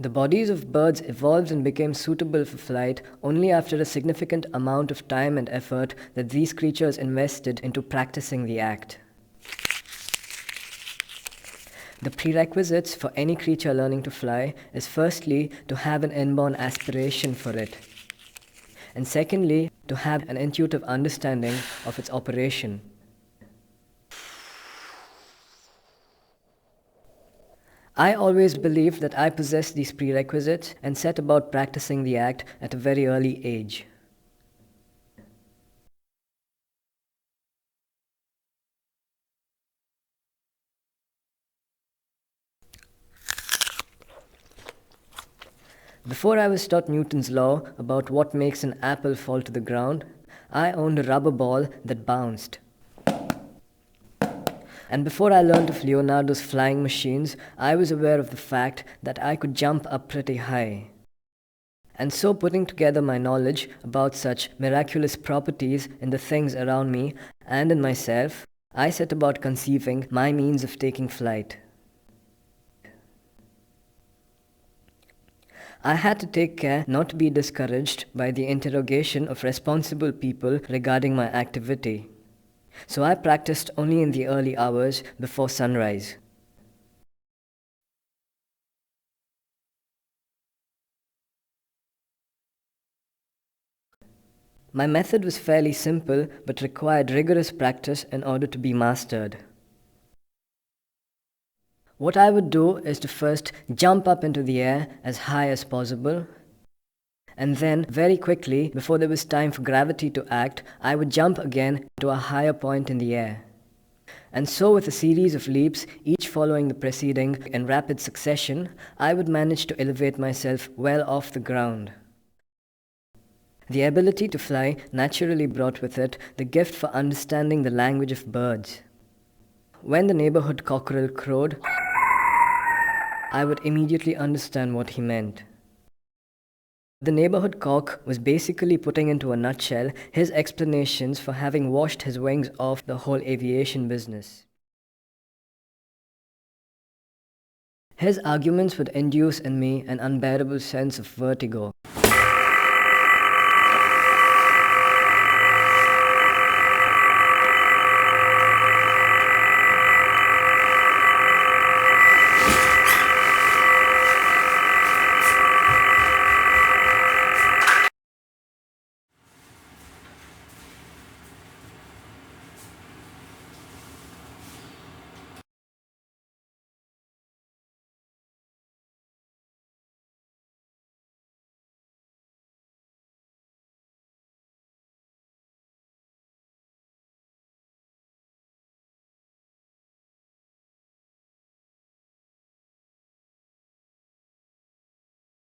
The bodies of birds evolved and became suitable for flight only after a significant amount of time and effort that these creatures invested into practicing the act. The prerequisites for any creature learning to fly is firstly to have an inborn aspiration for it, and secondly to have an intuitive understanding of its operation. I always believed that I possessed these prerequisites and set about practicing the act at a very early age. Before I was taught Newton's law about what makes an apple fall to the ground, I owned a rubber ball that bounced. And before I learned of Leonardo's flying machines, I was aware of the fact that I could jump up pretty high. And so, putting together my knowledge about such miraculous properties in the things around me and in myself, I set about conceiving my means of taking flight. I had to take care not to be discouraged by the interrogation of responsible people regarding my activity. So I practiced only in the early hours before sunrise. My method was fairly simple but required rigorous practice in order to be mastered. What I would do is to first jump up into the air as high as possible, and then very quickly, before there was time for gravity to act, I would jump again to a higher point in the air. And so with a series of leaps, each following the preceding in rapid succession, I would manage to elevate myself well off the ground. The ability to fly naturally brought with it the gift for understanding the language of birds. When the neighborhood cockerel crowed, I would immediately understand what he meant. The neighborhood cock was basically putting into a nutshell his explanations for having washed his wings off the whole aviation business. His arguments would induce in me an unbearable sense of vertigo.